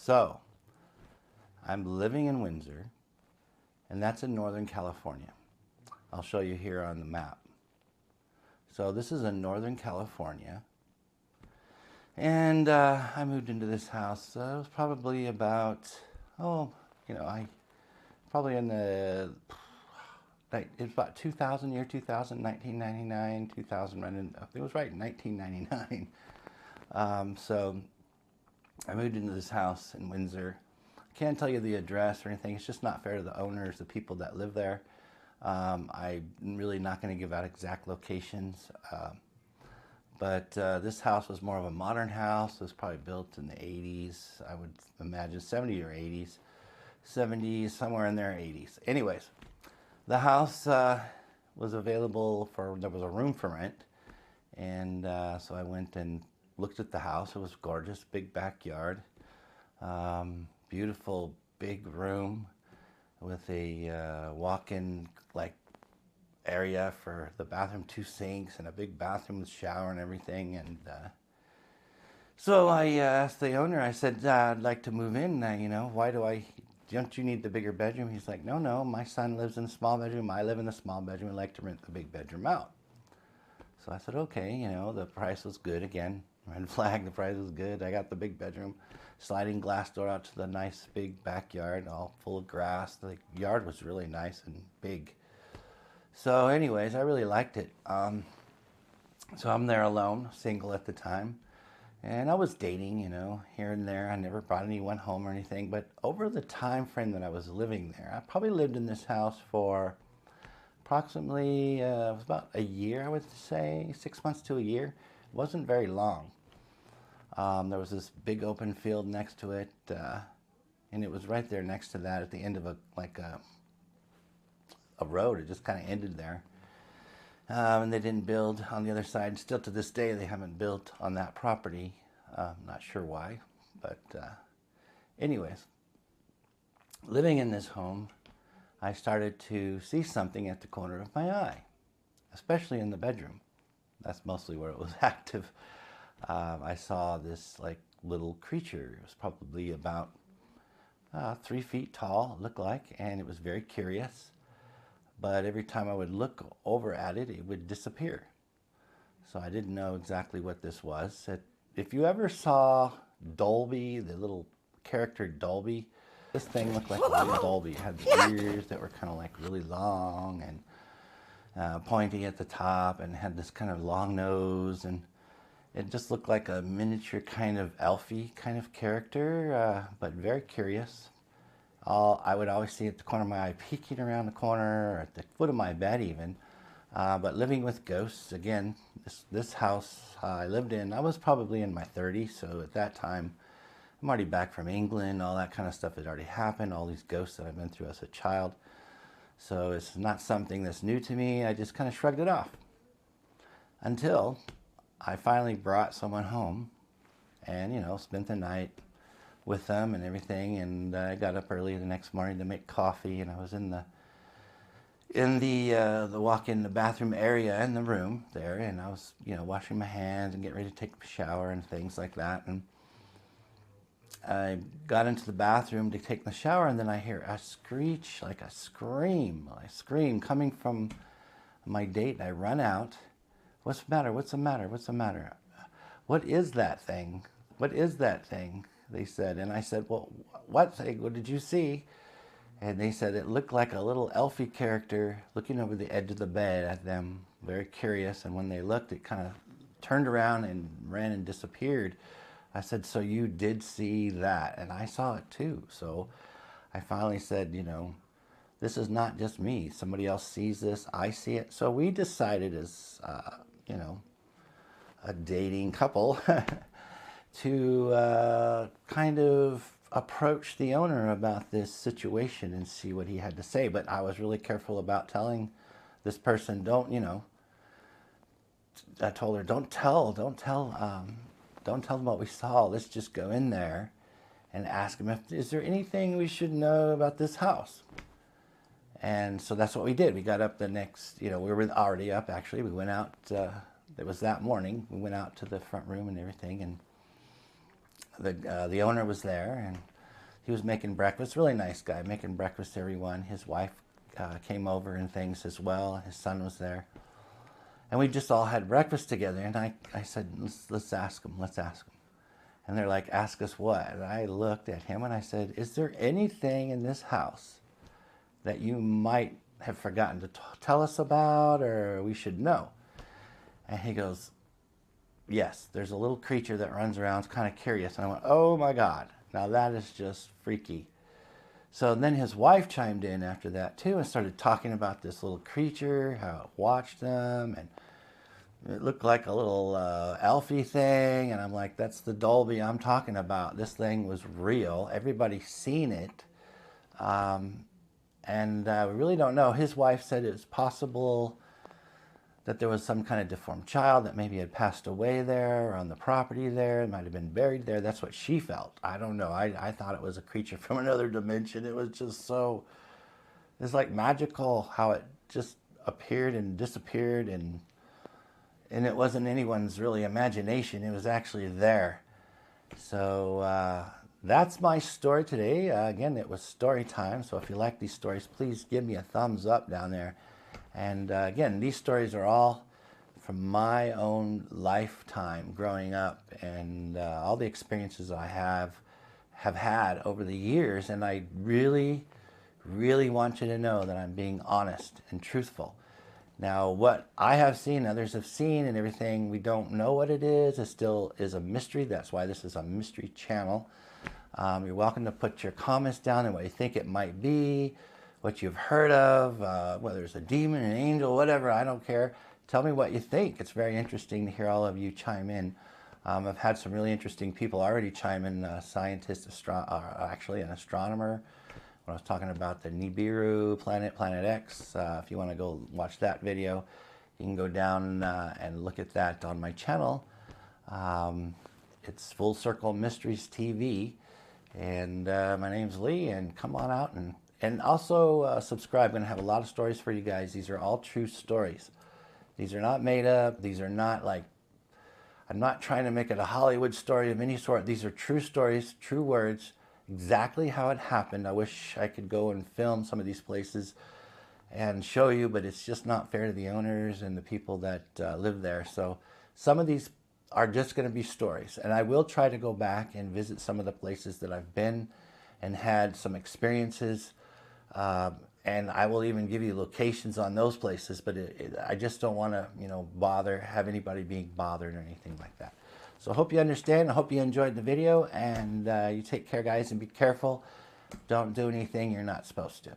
So, I'm living in Windsor, and that's in Northern California. I'll show you here on the map. So this is in Northern California, and I moved into this house. It was probably about, probably in the, like, it was about 2000, year 2000, 1999, 2000, it was right in 1999. So I moved into this house in Windsor. I can't tell you the address or anything. It's just not fair to the owners, the people that live there. I'm really not going to give out exact locations. But this house was more of a modern house. It was probably built in the 80s, I would imagine, 70s or 80s. 70s, somewhere in there, 80s. Anyways, the house was available there was a room for rent. And so I went and looked at the house. It was gorgeous, big backyard, beautiful big room with a walk-in area for the bathroom, 2 sinks and a big bathroom with shower and everything. And so I asked the owner, I said, I'd like to move in. Don't you need the bigger bedroom? He's like, no, my son lives in a small bedroom. I live in a small bedroom. I'd like to rent the big bedroom out. So I said, okay, the price was good again. Red flag, the price was good. I got the big bedroom, sliding glass door out to the nice big backyard, all full of grass. The yard was really nice and big. So anyways, I really liked it. So I'm there alone, single at the time. And I was dating, here and there. I never brought anyone home or anything. But over the time frame that I was living there, I probably lived in this house for approximately, it was about a year, I would say, 6 months to a year. It wasn't very long. There was this big open field next to it, and it was right there next to that at the end of a road. It just kind of ended there. And they didn't build on the other side. Still to this day, they haven't built on that property. Not sure why, but anyways, living in this home, I started to see something at the corner of my eye, especially in the bedroom. That's mostly where it was active. I saw this little creature. It was probably about 3 feet tall, it looked like, and it was very curious. But every time I would look over at it, it would disappear. So I didn't know exactly what this was. If you ever saw Dolby, the little character Dolby, this thing looked like a little Dolby. It had the ears that were kind of really long and pointy at the top, and had this kind of long nose, and it just looked like a miniature kind of elfy kind of character, but very curious. I would always see at the corner of my eye, peeking around the corner, or at the foot of my bed even. But living with ghosts, again, this house I lived in, I was probably in my 30s, so at that time, I'm already back from England, all that kind of stuff had already happened, all these ghosts that I've been through as a child. So it's not something that's new to me. I just kind of shrugged it off. Until I finally brought someone home and, spent the night with them and everything. And I got up early the next morning to make coffee, and I was in the walk-in the bathroom area in the room there, and I was, washing my hands and getting ready to take a shower and things like that. And I got into the bathroom to take the shower, and then I hear a screech, like a scream coming from my date. And I run out. What's the matter? What's the matter? What's the matter? What is that thing? What is that thing? They said. And I said, well, what thing? What did you see? And they said it looked like a little elfy character looking over the edge of the bed at them, very curious. And when they looked, it kind of turned around and ran and disappeared. I said, so you did see that? And I saw it too. So I finally said, this is not just me. Somebody else sees this. I see it. So we decided as, a dating couple to kind of approach the owner about this situation and see what he had to say. But I was really careful about telling this person, I told her, don't tell them what we saw. Let's just go in there and ask them, is there anything we should know about this house? And so that's what we did. We got up the next, we were already up actually. We went out, it was that morning. We went out to the front room and everything, and the owner was there, and He was making breakfast. Really nice guy, making breakfast to everyone. His wife came over and things as well. His son was there. And we just all had breakfast together. And I said, let's ask him. Let's ask him. And they're like, ask us what? And I looked at him and I said, is there anything in this house that you might have forgotten to tell us about or we should know? And he goes, yes, there's a little creature that runs around. It's kind of curious. And I went, oh my God. Now that is just freaky. So then his wife chimed in after that too and started talking about this little creature, how it watched them, and it looked like a little elfy thing. And I'm like, that's the Dolby I'm talking about. This thing was real. Everybody's seen it. And we really don't know. His wife said it's possible that there was some kind of deformed child that maybe had passed away there or on the property there. It might have been buried there. That's what she felt. I don't know. I thought it was a creature from another dimension. It was just so, it's like magical how it just appeared and disappeared, and it wasn't anyone's really imagination. It was actually there. So that's my story today. Again, it was story time. So if you like these stories, please give me a thumbs up down there. And again, these stories are all from my own lifetime growing up, and all the experiences I have had over the years. And I really, really want you to know that I'm being honest and truthful. Now, what I have seen, others have seen, and everything, we don't know what it is. It still is a mystery. That's why this is a mystery channel. You're welcome to put your comments down and what you think it might be, what you've heard of, whether it's a demon, an angel, whatever, I don't care. Tell me what you think. It's very interesting to hear all of you chime in. I've had some really interesting people already chime in, scientists, actually an astronomer. When I was talking about the Nibiru planet, Planet X, if you want to go watch that video, you can go down and look at that on my channel. It's Full Circle Mysteries TV, and my name's Lee, and come on out and also subscribe. I'm going to have a lot of stories for you guys. These are all true stories. These are not made up. These are not like, I'm not trying to make it a Hollywood story of any sort. These are true stories, true words, exactly how it happened. I wish I could go and film some of these places and show you, but it's just not fair to the owners and the people that live there. So some of these are just going to be stories. And I will try to go back and visit some of the places that I've been and had some experiences. And I will even give you locations on those places, but I just don't want to, have anybody being bothered or anything like that. So I hope you understand. I hope you enjoyed the video, and you take care, guys, and be careful. Don't do anything you're not supposed to.